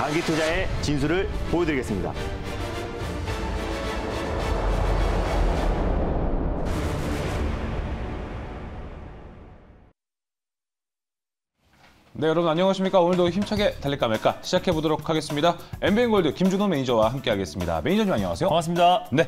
장기 투자의 진수를 보여드리겠습니다. 네, 여러분 안녕하십니까? 오늘도 힘차게 달릴까 말까 시작해보도록 하겠습니다. 엠비엔골드 김준호 매니저와 함께하겠습니다. 매니저님 안녕하세요. 반갑습니다. 네.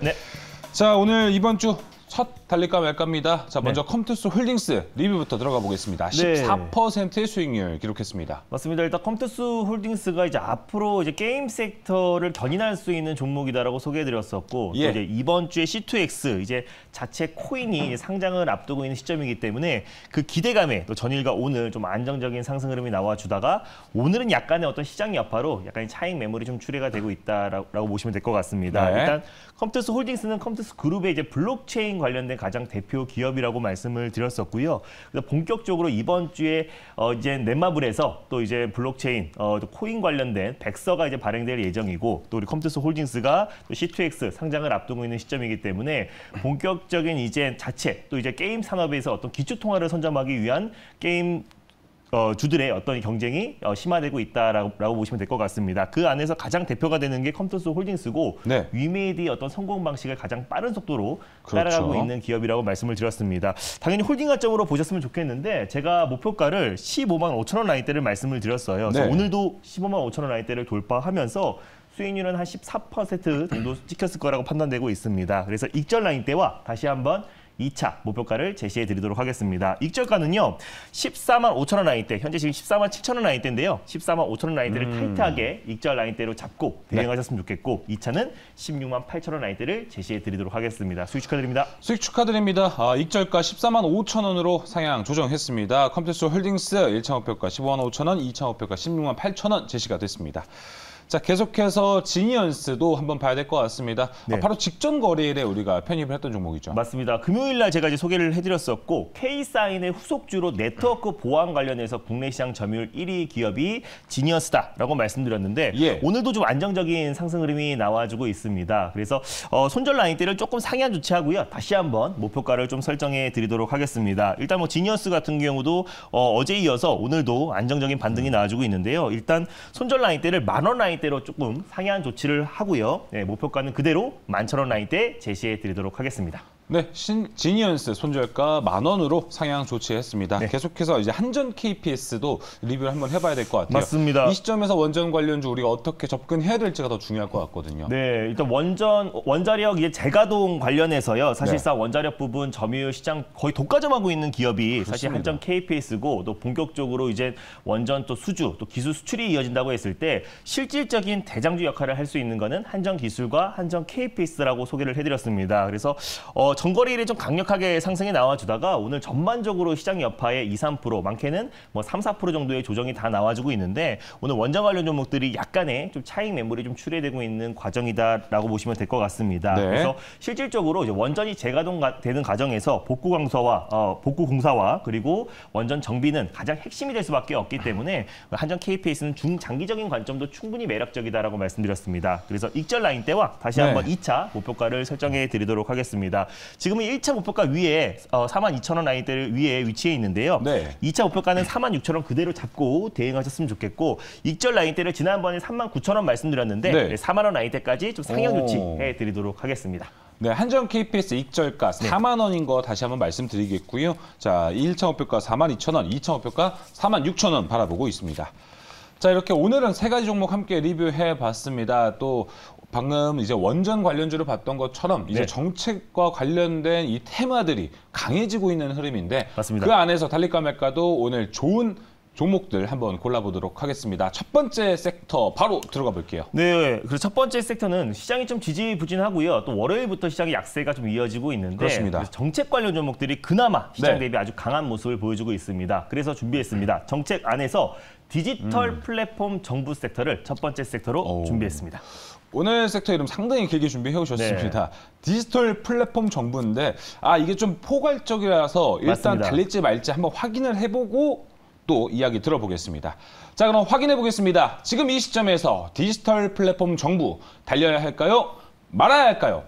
자, 오늘 이번 주 첫 달릴까 말까입니다. 자, 먼저 컴투스 홀딩스 리뷰부터 들어가 보겠습니다. 14%의 수익률 기록했습니다. 맞습니다. 일단 컴투스 홀딩스가 이제 앞으로 이제 게임 섹터를 견인할 수 있는 종목이다라고 소개해드렸었고, 또 이제 이번 주에 C2X 이제 자체 코인이 상장을 앞두고 있는 시점이기 때문에 그 기대감에 또 전일과 오늘 좀 안정적인 상승 흐름이 나와주다가 오늘은 약간의 어떤 시장 여파로 약간의 차익 매물이 좀 출회가 되고 있다라고 보시면 될 것 같습니다. 일단 컴투스 홀딩스는 컴투스 그룹의 이제 블록체인 관련된 가장 대표 기업이라고 말씀을 드렸었고요. 그래서 본격적으로 이번 주에 이제 넷마블에서 또 이제 블록체인 또 코인 관련된 백서가 이제 발행될 예정이고, 또 우리 컴투스 홀딩스가 또 C2X 상장을 앞두고 있는 시점이기 때문에 본격적인 이제 자체 또 이제 게임 산업에서 어떤 기초 통화를 선점하기 위한 게임 주들의 어떤 경쟁이 심화되고 있다라고 보시면 될 것 같습니다. 그 안에서 가장 대표가 되는 게 컴투스 홀딩스고, 위메이드의 어떤 성공 방식을 가장 빠른 속도로 따라가고 있는 기업이라고 말씀을 드렸습니다. 당연히 홀딩 관점으로 보셨으면 좋겠는데, 제가 목표가를 15만 5천 원 라인대를 말씀을 드렸어요. 그래서 오늘도 15만 5천 원 라인대를 돌파하면서 수익률은 한 14% 정도 찍혔을 거라고 판단되고 있습니다. 그래서 익절 라인대와 다시 한번 2차 목표가를 제시해 드리도록 하겠습니다. 익절가는요, 14만 5천 원 라인대, 현재 지금 14만 7천 원 라인대인데요. 14만 5천 원 라인대를 타이트하게 익절 라인대로 잡고 대응하셨으면 좋겠고, 2차는 16만 8천 원 라인대를 제시해 드리도록 하겠습니다. 수익 축하드립니다. 수익 축하드립니다. 익절가 14만 5천 원으로 상향 조정했습니다. 컴투스 홀딩스 1차 목표가 15만 5천 원, 2차 목표가 16만 8천 원 제시가 됐습니다. 자, 계속해서 지니언스도 한번 봐야 될 것 같습니다. 바로 직전 거래일에 우리가 편입을 했던 종목이죠. 맞습니다. 금요일 날 제가 이제 소개를 해드렸었고, K사인의 후속주로 네트워크 보안 관련해서 국내 시장 점유율 1위 기업이 지니언스다라고 말씀드렸는데, 오늘도 좀 안정적인 상승 흐름이 나와주고 있습니다. 그래서 손절 라인대를 조금 상향 조치하고요. 다시 한번 목표가를 좀 설정해 드리도록 하겠습니다. 일단 뭐 지니언스 같은 경우도 어제 이어서 오늘도 안정적인 반등이 나와주고 있는데요. 일단 손절 라인대를 10,000원 라인 대로 조금 상향 조치를 하고요. 목표가는 그대로 11,000원 라인대 제시해 드리도록 하겠습니다. 네, 지니언스 손절가 10,000원으로 상향 조치했습니다. 계속해서 이제 한전 KPS도 리뷰를 한번 해봐야 될 것 같아요. 맞습니다. 이 시점에서 원전 관련주 우리가 어떻게 접근해야 될지가 더 중요할 것 같거든요. 네, 일단 원자력 이제 재가동 관련해서요. 사실상 원자력 부분 점유율 시장 거의 독과점하고 있는 기업이 사실 한전 KPS고, 또 본격적으로 이제 원전 또 수주, 또 기술 수출이 이어진다고 했을 때 실질적인 대장주 역할을 할 수 있는 거는 한전 기술과 한전 KPS라고 소개를 해드렸습니다. 그래서 전거래일에 좀 강력하게 상승이 나와주다가 오늘 전반적으로 시장 여파의 2, 3%, 많게는 뭐 3, 4% 정도의 조정이 다 나와주고 있는데, 오늘 원전 관련 종목들이 약간의 좀 차익 매물이 좀 출회되고 있는 과정이다라고 보시면 될 것 같습니다. 그래서 실질적으로 이제 원전이 재가동되는 과정에서 복구 공사와 그리고 원전 정비는 가장 핵심이 될 수밖에 없기 때문에 한전 KPS는 중장기적인 관점도 충분히 매력적이다라고 말씀드렸습니다. 그래서 익절 라인대와 다시 한번 2차 목표가를 설정해 드리도록 하겠습니다. 지금은 1차 목표가 위에 42,000원 라인대 위에 위치해 있는데요. 2차 목표가는 46,000원 그대로 잡고 대응하셨으면 좋겠고, 익절 라인대를 지난번에 39,000원 말씀드렸는데 4만 원 라인대까지 좀 상향 조치해 드리도록 하겠습니다. 네, 한전 KPS 익절가 4만 원인 거 다시 한번 말씀드리겠고요. 자, 1차 목표가 42,000원, 2차 목표가 46,000원 바라보고 있습니다. 자, 이렇게 오늘은 3가지 종목 함께 리뷰해 봤습니다. 또 방금 이제 원전 관련주를 봤던 것처럼 이제 정책과 관련된 이 테마들이 강해지고 있는 흐름인데, 그 안에서 달릴까 말까도 오늘 좋은 종목들 한번 골라보도록 하겠습니다. 첫 번째 섹터 바로 들어가 볼게요. 네, 그래서 첫 번째 섹터는 시장이 좀 지지부진하고요. 또 월요일부터 시장의 약세가 좀 이어지고 있는데, 그래서 정책 관련 종목들이 그나마 시장 대비 아주 강한 모습을 보여주고 있습니다. 그래서 준비했습니다. 정책 안에서 디지털 플랫폼 정부 섹터를 첫 번째 섹터로 준비했습니다. 오늘 섹터 이름 상당히 길게 준비해 오셨습니다. 디지털 플랫폼 정부인데, 이게 좀 포괄적이라서 일단 달릴지 말지 한번 확인을 해보고 또 이야기 들어보겠습니다. 자, 그럼 확인해 보겠습니다. 지금 이 시점에서 디지털 플랫폼 정부 달려야 할까요? 말아야 할까요?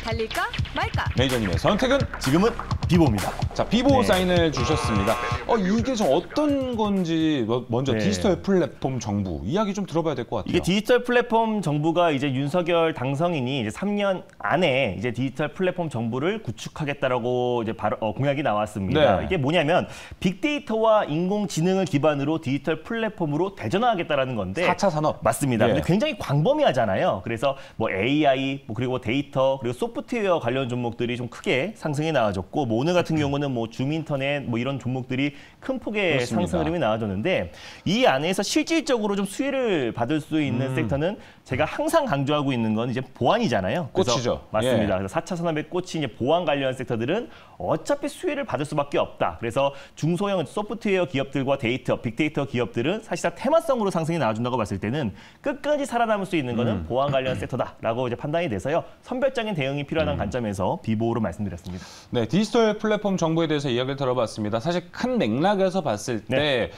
달릴까 말까? 매니저님의 선택은 지금은 비보입니다. 자, 비보 사인을 주셨습니다. 이게 좀 어떤 건지 먼저 디지털 플랫폼 정부 이야기 좀 들어봐야 될 것 같아요. 이게 디지털 플랫폼 정부가 이제 윤석열 당선인이 이제 3년 안에 이제 디지털 플랫폼 정부를 구축하겠다라고 이제 바로 공약이 나왔습니다. 네. 이게 뭐냐면 빅데이터와 인공지능을 기반으로 디지털 플랫폼으로 대전화하겠다라는 건데 4차 산업. 맞습니다. 예. 근데 굉장히 광범위하잖아요. 그래서 뭐 AI, 그리고 데이터, 그리고 소프트웨어 관련 종목들이 좀 크게 상승이 나와줬고, 뭐 오늘 같은 경우는 뭐 줌인터넷 뭐 이런 종목들이 큰 폭의 그렇습니다. 상승 흐름이 나와줬는데, 이 안에서 실질적으로 좀 수혜를 받을 수 있는 섹터는 제가 항상 강조하고 있는 건 이제 보안이잖아요. 그래서 꽃이죠. 맞습니다. 예. 그래서 4차 산업의 꽃이 이제 보안 관련 섹터들은 어차피 수혜를 받을 수밖에 없다. 그래서 중소형 소프트웨어 기업들과 빅데이터 기업들은 사실상 테마성으로 상승이 나와준다고 봤을 때는 끝까지 살아남을 수 있는 거는 보안 관련 섹터다라고 이제 판단이 돼서요. 선별적인 대응이 필요하다는 관점에서 비보로 말씀드렸습니다. 네, 디지털 플랫폼 정보에 대해서 이야기를 들어봤습니다. 사실 큰 맥락에서 봤을 때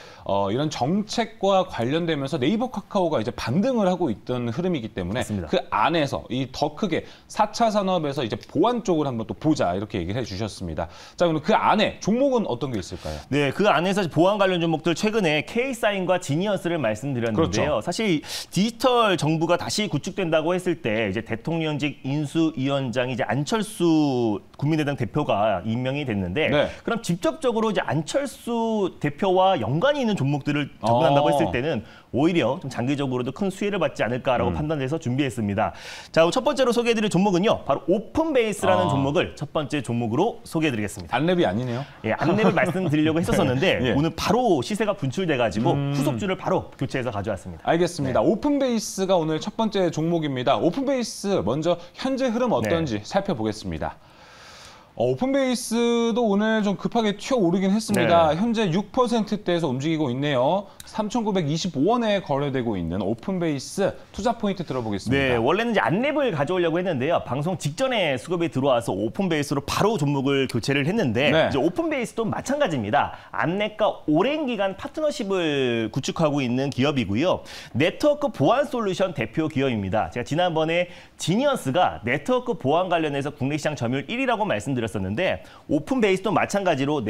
이런 정책과 관련되면서 네이버 카카오가 이제 반등을 하고 있던 흐름이기 때문에 맞습니다. 그 안에서 이 더 크게 4차 산업에서 이제 보안 쪽을 한번 또 보자 이렇게 얘기를 해주셨습니다. 자, 그럼 그 안에 종목은 어떤 게 있을까요? 네, 그 안에서 보안 관련 종목들 최근에 K사인과 지니어스를 말씀드렸는데요. 그렇죠. 사실 디지털 정부가 다시 구축된다고 했을 때 이제 대통령직 인수위원장이 이제 안철수 국민의당 대표가 임명이 됐는데, 네. 그럼 직접적으로 이제 안철수 대표와 연관이 있는 종목들을 접근한다고 했을 때는 오히려 좀 장기적으로도 큰 수혜를 받지 않을까라고 판단해서 준비했습니다. 자, 첫 번째로 소개해드릴 종목은요, 바로 오픈베이스라는 종목을 첫 번째 종목으로 소개해드리겠습니다. 안랩이 아니네요. 예, 안랩을 말씀드리려고 했었었는데 예. 오늘 바로 시세가 분출돼가지고 후속주를 바로 교체해서 가져왔습니다. 알겠습니다. 오픈베이스가 오늘 첫 번째 종목입니다. 오픈베이스 먼저 현재 흐름 어떤지 살펴보겠습니다. 오픈베이스도 오늘 좀 급하게 튀어오르긴 했습니다. 네. 현재 6%대에서 움직이고 있네요. 3,925원에 거래되고 있는 오픈베이스 투자 포인트 들어보겠습니다. 네, 원래는 이제 안랩을 가져오려고 했는데요. 방송 직전에 수급이 들어와서 오픈베이스로 바로 종목을 교체를 했는데 네. 이제 오픈베이스도 마찬가지입니다. 안랩과 오랜 기간 파트너십을 구축하고 있는 기업이고요. 네트워크 보안 솔루션 대표 기업입니다. 제가 지난번에 지니어스가 네트워크 보안 관련해서 국내 시장 점유율 1위라고 말씀드렸었는데 오픈베이스도 마찬가지로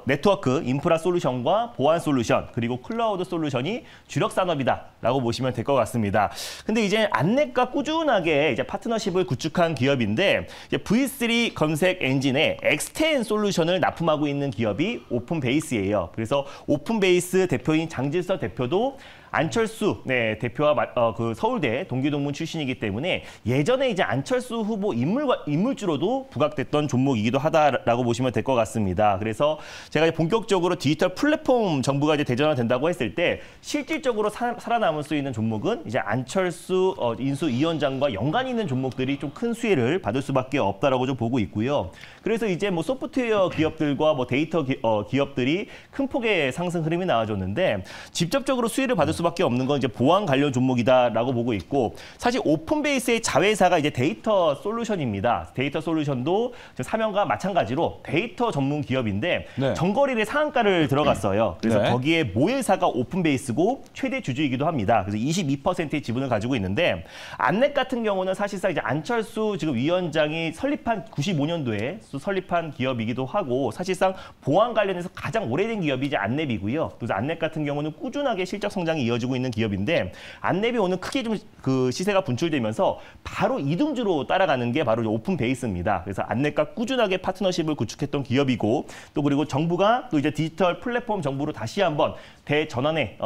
네트워크 인프라 솔루션과 보안 솔루션 그리고 클라우드 솔루션이 주력 산업이다라고 보시면 될 것 같습니다. 근데 이제 안랩과 꾸준하게 이제 파트너십을 구축한 기업인데 이제 V3 검색 엔진에 X10 솔루션을 납품하고 있는 기업이 오픈베이스예요. 그래서 오픈베이스 대표인 장질서 대표도 안철수 대표와 그 서울대 동기동문 출신이기 때문에 예전에 이제 안철수 후보 인물주로도 부각됐던 종목이기도 하다라고 보시면 될 것 같습니다. 그래서 제가 본격적으로 디지털 플랫폼 정부가 이제 대전화된다고 했을 때 실질적으로 살아남을 수 있는 종목은 이제 안철수 인수위원장과 연관이 있는 종목들이 좀 큰 수혜를 받을 수밖에 없다라고 좀 보고 있고요. 그래서 이제 뭐 소프트웨어 기업들과 뭐 데이터 기업들이 큰 폭의 상승 흐름이 나와줬는데 직접적으로 수혜를 받을 수밖에 없는 건 이제 보안 관련 종목이다라고 보고 있고 사실 오픈베이스의 자회사가 이제 데이터 솔루션입니다. 데이터 솔루션도 사명과 마찬가지로 데이터 전문 기업인데 정거래일에 상한가를 들어갔어요. 그래서 거기에 모회사가 오픈베이스고 최대 주주이기도 합니다. 그래서 22%의 지분을 가지고 있는데 안랩 같은 경우는 사실상 이제 안철수 지금 위원장이 설립한 95년도에 설립한 기업이기도 하고 사실상 보안 관련해서 가장 오래된 기업이 이제 안랩이고요. 그래서 안랩 같은 경우는 꾸준하게 실적 성장이 이어지고 있는 기업인데 안랩이 오늘 크게 좀 그 시세가 분출되면서 바로 이등주로 따라가는 게 바로 오픈베이스입니다. 그래서 안랩과 꾸준하게 파트너십을 구축했던 기업이고 또 그리고 정부가 또 이제 디지털 플랫폼 정부로 다시 한번 대전환에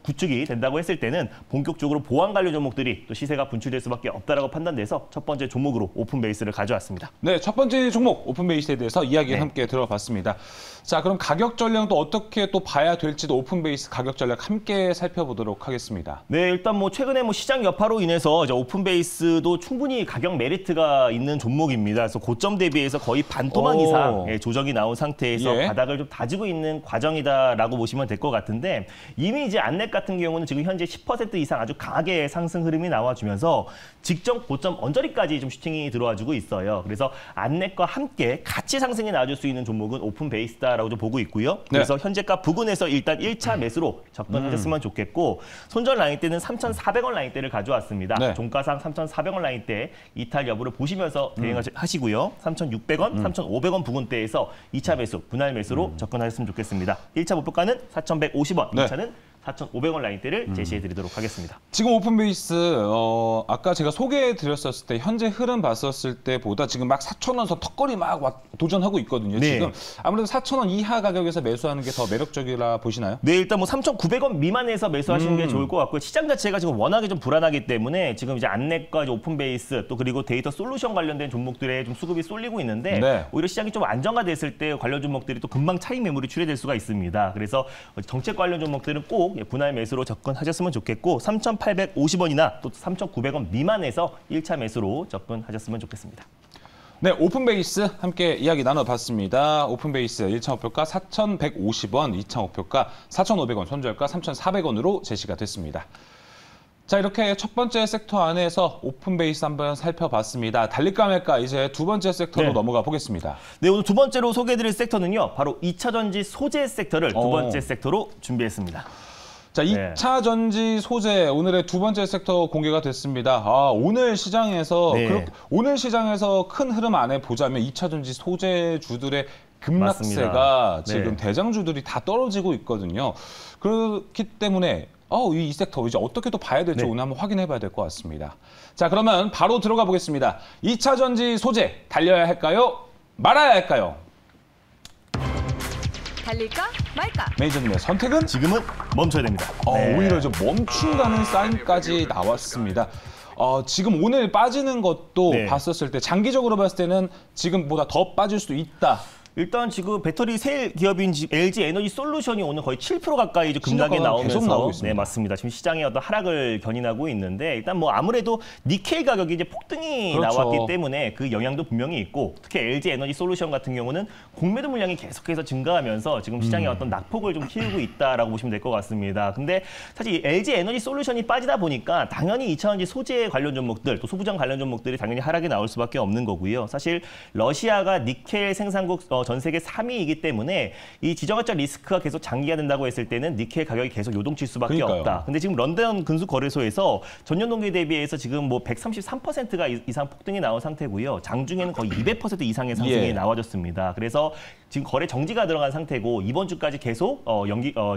구축이 된다고 했을 때는 본격적으로 보안 관련 종목들이 또 시세가 분출될 수밖에 없다라고 판단돼서 첫 번째 종목으로 오픈베이스를 가져왔습니다. 네, 첫 번째 종목 오픈베이스에 대해서 이야기 함께 들어봤습니다. 자, 그럼 가격 전략도 어떻게 또 봐야 될지도 오픈베이스 가격 전략 함께 살펴보도록 하겠습니다. 네, 일단 뭐 최근에 뭐 시장 여파로 인해서 이제 오픈베이스도 충분히 가격 메리트가 있는 종목입니다. 그래서 고점 대비해서 거의 반토막 이상 조정이 나온 상태에서 바닥을 좀 다지고 있는 과정이다라고 보시면 될 것 같은데 이미 이제 안랩 같은 경우는 지금 현재 10% 이상 아주 강하게 상승 흐름이 나와주면서 직전 고점 언저리까지 좀 슈팅이 들어와주고 있어요. 그래서 안랩과 함께 같이 상승이 나와줄 수 있는 종목은 오픈베이스다라고 좀 보고 있고요. 그래서 현재가 부근에서 일단 1차 매수로 접근하셨으면 좋겠고 있고 손절 라인대는 3,400원 라인대를 가져왔습니다. 네. 종가상 3,400원 라인대 이탈 여부를 보시면서 대응하시고요. 3,600원, 3,500원 부근대에서 2차 매수, 분할 매수로 접근하셨으면 좋겠습니다. 1차 목표가는 4,150원, 네. 2차는 4,500원 라인대를 제시해드리도록 하겠습니다. 지금 오픈베이스 아까 제가 소개해드렸었을 때 현재 흐름 봤었을 때보다 지금 막 4,000원 선 턱걸이 막 도전하고 있거든요. 네. 지금 아무래도 4,000원 이하 가격에서 매수하는 게 더 매력적이라 보시나요? 네, 일단 뭐 3,900원 미만에서 매수하시는 게 좋을 것 같고요. 시장 자체가 지금 워낙에 좀 불안하기 때문에 지금 이제 안넷과 이제 오픈베이스 또 그리고 데이터 솔루션 관련된 종목들에 좀 수급이 쏠리고 있는데 네. 오히려 시장이 좀 안정화 됐을 때 관련 종목들이 또 금방 차익 매물이 출회될 수가 있습니다. 그래서 정책 관련 종목들은 꼭 분할 매수로 접근하셨으면 좋겠고 3,850원이나 또 3,900원 미만에서 1차 매수로 접근하셨으면 좋겠습니다. 네, 오픈베이스 함께 이야기 나눠봤습니다. 오픈베이스 1차 목표가 4,150원, 2차 목표가 4,500원, 손절가 3,400원으로 제시가 됐습니다. 자, 이렇게 첫 번째 섹터 안에서 오픈베이스 한번 살펴봤습니다. 달릴까 말까 이제 두 번째 섹터로 네. 넘어가 보겠습니다. 네, 오늘 두 번째로 소개해드릴 섹터는요. 바로 2차 전지 소재 섹터를 두 번째 섹터로 준비했습니다. 자, 2차 전지 소재 오늘의 두 번째 섹터 공개가 됐습니다. 오늘 시장에서 오늘 시장에서 큰 흐름 안에 보자면 2차 전지 소재주들의 급락세가 지금 대장주들이 다 떨어지고 있거든요. 그렇기 때문에 이 섹터 이제 어떻게 또 봐야 될지 오늘 한번 확인해 봐야 될 것 같습니다. 자, 그러면 바로 들어가 보겠습니다. 2차 전지 소재 달려야 할까요? 말아야 할까요? 달릴까 말까? 매니저님의 선택은? 지금은 멈춰야 됩니다. 오히려 좀 멈춘다는 사인까지 나왔습니다. 지금 오늘 빠지는 것도 봤었을 때 장기적으로 봤을 때는 지금보다 더 빠질 수도 있다. 일단 지금 배터리 셀 기업인 LG 에너지 솔루션이 오늘 거의 7% 가까이 급락이 나오면서 계속 나오고 있습니다. 네, 맞습니다. 지금 시장의 어떤 하락을 견인하고 있는데 일단 뭐 아무래도 니켈 가격이 이제 폭등이 나왔기 때문에 그 영향도 분명히 있고 특히 LG 에너지 솔루션 같은 경우는 공매도 물량이 계속해서 증가하면서 지금 시장의 어떤 낙폭을 좀 키우고 있다라고 보시면 될 것 같습니다. 근데 사실 LG 에너지 솔루션이 빠지다 보니까 당연히 2차 전지 소재 관련 종목들 또 소부장 관련 종목들이 당연히 하락이 나올 수밖에 없는 거고요. 사실 러시아가 니켈 생산국 전 세계 3위이기 때문에 이 지정학적 리스크가 계속 장기화 된다고 했을 때는 니켈 가격이 계속 요동칠 수밖에 없다. 근데 지금 런던 근속 거래소에서 전년 동기 대비해서 지금 뭐 133%가 이상 폭등이 나온 상태고요. 장중에는 거의 200% 이상의 상승이 나와졌습니다. 그래서 지금 거래 정지가 들어간 상태고 이번 주까지 계속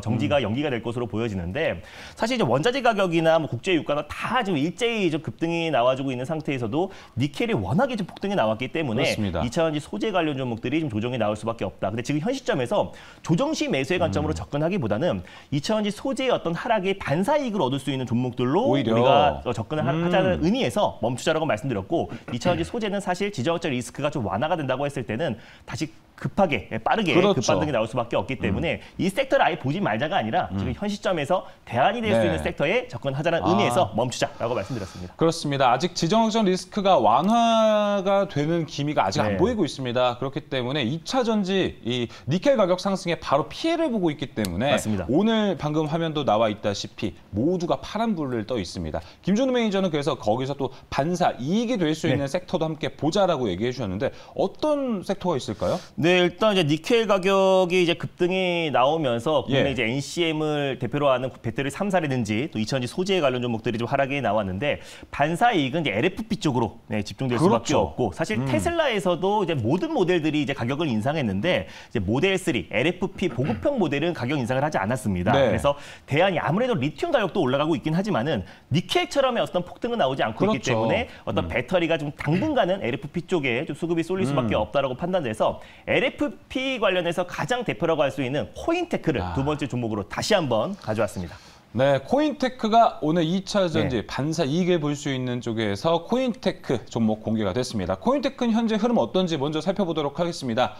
정지가 연기가 될 것으로 보여지는데 사실 이제 원자재 가격이나 뭐 국제 유가가 다 지금 일제히 좀 급등이 나와주고 있는 상태에서도 니켈이 워낙에 좀 폭등이 나왔기 때문에 그렇습니다. 2차 전지 소재 관련 종목들이 좀 조정이 나올 수밖에 없다. 근데 지금 현 시점에서 조정시 매수의 관점으로 접근하기보다는 2차 전지 소재의 어떤 하락에 반사 이익을 얻을 수 있는 종목들로 오히려. 우리가 접근을 하자는 의미에서 멈추자라고 말씀드렸고 2차 전지 소재는 사실 지정학적 리스크가 좀 완화가 된다고 했을 때는 다시 급하게 빠르게 급반등이 나올 수밖에 없기 때문에 이 섹터를 아예 보지 말자가 아니라 지금 현 시점에서 대안이 될 수 있는 섹터에 접근하자는 의미에서 멈추자라고 말씀드렸습니다. 그렇습니다. 아직 지정학적 리스크가 완화가 되는 기미가 아직 안 보이고 있습니다. 그렇기 때문에 2차 전지 이 니켈 가격 상승에 바로 피해를 보고 있기 때문에 맞습니다. 오늘 방금 화면도 나와 있다시피 모두가 파란불을 떠 있습니다. 김준우 매니저는 그래서 거기서 또 반사 이익이 될 수 있는 섹터도 함께 보자라고 얘기해 주셨는데 어떤 섹터가 있을까요? 네, 일단 이제 니켈 가격이 이제 급등이 나오면서 국내 이제 NCM을 대표로 하는 배터리 3사라든지 또 2차 전지 소재 관련 종목들이 좀 하락이 나왔는데 반사 이익은 이제 LFP 쪽으로 집중될 수밖에 없고 사실 테슬라에서도 이제 모든 모델들이 이제 가격을 인상했는데 이제 모델 3 LFP 보급형 모델은 가격 인상을 하지 않았습니다. 그래서 대안이 아무래도 리튬 가격도 올라가고 있긴 하지만은 니켈처럼의 어떤 폭등은 나오지 않고 있기 때문에 어떤 배터리가 좀 당분간은 LFP 쪽에 좀 수급이 쏠릴 수밖에 없다라고 판단돼서 LFP 관련해서 가장 대표라고 할 수 있는 코인테크를 두 번째 종목으로 다시 한번 가져왔습니다. 네, 코인테크가 오늘 2차 전지 반사 이익을 볼 수 있는 쪽에서 코인테크 종목 공개가 됐습니다. 코인테크는 현재 흐름 어떤지 먼저 살펴보도록 하겠습니다.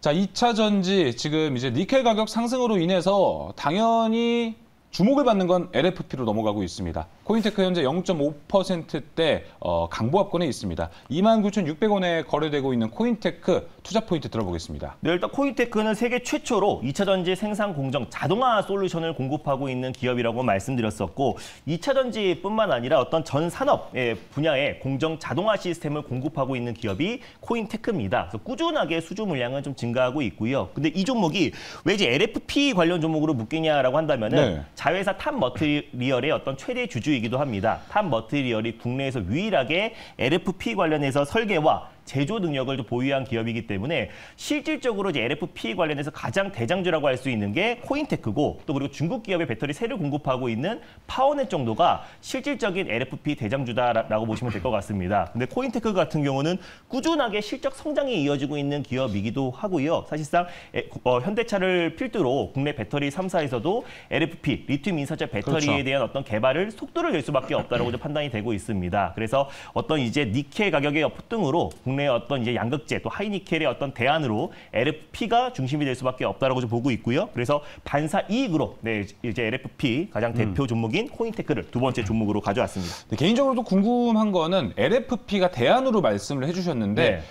자, 2차 전지 지금 이제 니켈 가격 상승으로 인해서 당연히 주목을 받는 건 LFP로 넘어가고 있습니다. 코인테크 현재 0.5%대 강보합권에 있습니다. 29,600원에 거래되고 있는 코인테크 투자 포인트 들어보겠습니다. 네, 일단 코인테크는 세계 최초로 2차 전지 생산 공정 자동화 솔루션을 공급하고 있는 기업이라고 말씀드렸었고 2차 전지뿐만 아니라 어떤 전 산업 분야의 공정 자동화 시스템을 공급하고 있는 기업이 코인테크입니다. 그래서 꾸준하게 수주 물량은 좀 증가하고 있고요. 근데 이 종목이 왜 이제 LFP 관련 종목으로 묶이냐라고 한다면은 자회사 탑 머티리얼의 어떤 최대 주주이기도 합니다. 탑 머티리얼이 국내에서 유일하게 LFP 관련해서 설계와 제조 능력을 보유한 기업이기 때문에 실질적으로 이제 LFP 관련해서 가장 대장주라고 할 수 있는 게 코인테크고 또 그리고 중국 기업의 배터리 셀을 공급하고 있는 파워넷 정도가 실질적인 LFP 대장주다라고 보시면 될 것 같습니다. 근데 코인테크 같은 경우는 꾸준하게 실적 성장이 이어지고 있는 기업이기도 하고요. 사실상 현대차를 필두로 국내 배터리 3사에서도 LFP, 리튬 인산철 배터리에 대한 어떤 개발을 속도를 낼 수밖에 없다라고 판단이 되고 있습니다. 그래서 어떤 이제 니켈 가격의 폭등으로 국내의 어떤 이제 양극재 또 하이니켈의 어떤 대안으로 LFP가 중심이 될 수밖에 없다라고 좀 보고 있고요. 그래서 반사 이익으로 이제 LFP 가장 대표 종목인 코인테크를 두 번째 종목으로 가져왔습니다. 네, 개인적으로도 궁금한 거는 LFP가 대안으로 말씀을 해주셨는데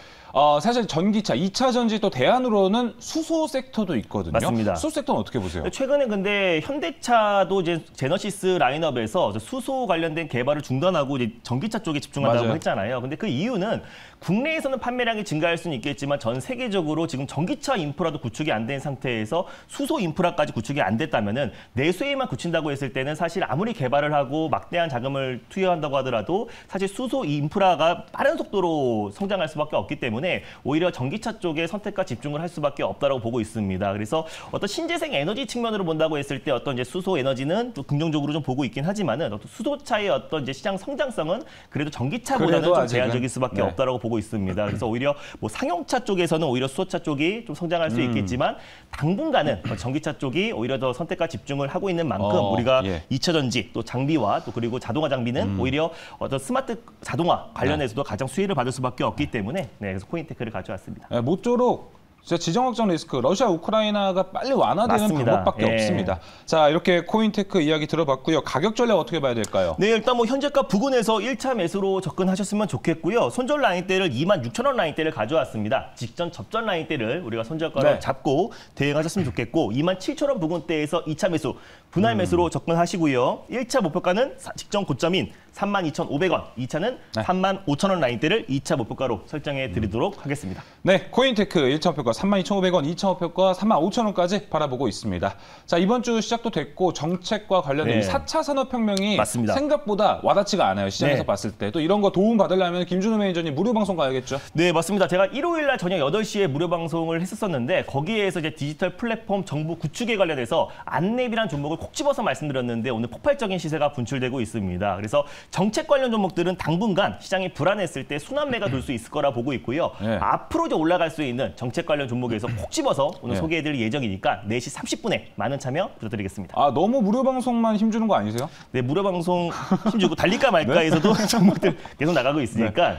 사실 전기차, 2차 전지 또 대안으로는 수소 섹터도 있거든요. 맞습니다. 수소 섹터는 어떻게 보세요? 최근에 근데 현대차도 이제 제너시스 라인업에서 수소 관련된 개발을 중단하고 이제 전기차 쪽에 집중한다고 했잖아요. 근데 그 이유는 국내에서는 판매량이 증가할 수는 있겠지만 전 세계적으로 지금 전기차 인프라도 구축이 안 된 상태에서 수소 인프라까지 구축이 안 됐다면은 내수에만 그친다고 했을 때는 사실 아무리 개발을 하고 막대한 자금을 투여한다고 하더라도 사실 수소 인프라가 빠른 속도로 성장할 수밖에 없기 때문에 오히려 전기차 쪽에 선택과 집중을 할 수밖에 없다라고 보고 있습니다. 그래서 어떤 신재생 에너지 측면으로 본다고 했을 때 어떤 이제 수소 에너지는 좀 긍정적으로 좀 보고 있긴 하지만은 어떤 수소차의 어떤 이제 시장 성장성은 그래도 전기차보다는 좀 제한적일 수밖에 없다라고 보고 있습니다. 그래서 오히려 뭐 상용차 쪽에서는 오히려 수소차 쪽이 좀 성장할 수 있겠지만 당분간은 전기차 쪽이 오히려 더 선택과 집중을 하고 있는 만큼 우리가 2차 전지 또 장비와 또 그리고 자동화 장비는 오히려 어떤 스마트 자동화 관련해서도 가장 수혜를 받을 수밖에 없기 때문에 그래서 코인테크를 가져왔습니다. 모쪼록 지정 확정 리스크, 러시아, 우크라이나가 빨리 완화되는 맞습니다. 방법밖에 없습니다. 자, 이렇게 코인테크 이야기 들어봤고요. 가격 전략 어떻게 봐야 될까요? 네, 일단 뭐 현재가 부근에서 1차 매수로 접근하셨으면 좋겠고요. 손절 라인대를 26,000원 라인대를 가져왔습니다. 직전 접전 라인대를 우리가 손절가로 잡고 대응하셨으면 좋겠고 27,000원 부근대에서 2차 매수, 분할 매수로 접근하시고요. 1차 목표가는 직전 고점인 32,500원, 2차는 35,000원 라인대를 2차 목표가로 설정해 드리도록 하겠습니다. 네, 코인테크 1차 목표가 32,500원, 2차 목표가 35,000원까지 바라보고 있습니다. 자, 이번 주 시작도 됐고 정책과 관련된 4차 산업혁명이 생각보다 와닿지가 않아요. 시장에서 봤을 때. 또 이런 거 도움 받으려면 김준호 매니저님 무료 방송 가야겠죠? 네, 맞습니다. 제가 일요일 날 저녁 8시에 무료 방송을 했었는데 거기에서 이제 디지털 플랫폼 정부 구축에 관련해서 안랩이라는 종목을 콕 집어서 말씀드렸는데 오늘 폭발적인 시세가 분출되고 있습니다. 그래서 정책 관련 종목들은 당분간 시장이 불안했을 때 순환매가 돌 수 있을 거라 보고 있고요. 앞으로 이제 올라갈 수 있는 정책 관련 종목에서 콕 집어서 오늘 소개해드릴 예정이니까 4시 30분에 많은 참여 부탁드리겠습니다. 아, 너무 무료 방송만 힘주는 거 아니세요? 네, 무료 방송 힘주고 달릴까 말까에서도 종목들 계속 나가고 있으니까.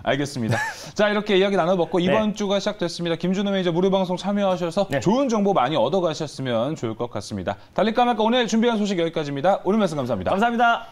알겠습니다. 자, 이렇게 이야기 나눠봤고 이번 주가 시작됐습니다. 김준호 매니저 무료 방송 참여하셔서 좋은 정보 많이 얻어가셨으면 좋을 것 같습니다. 달릴까 말까 오늘 준비한 소식 여기까지입니다. 오늘 말씀 감사합니다. 감사합니다.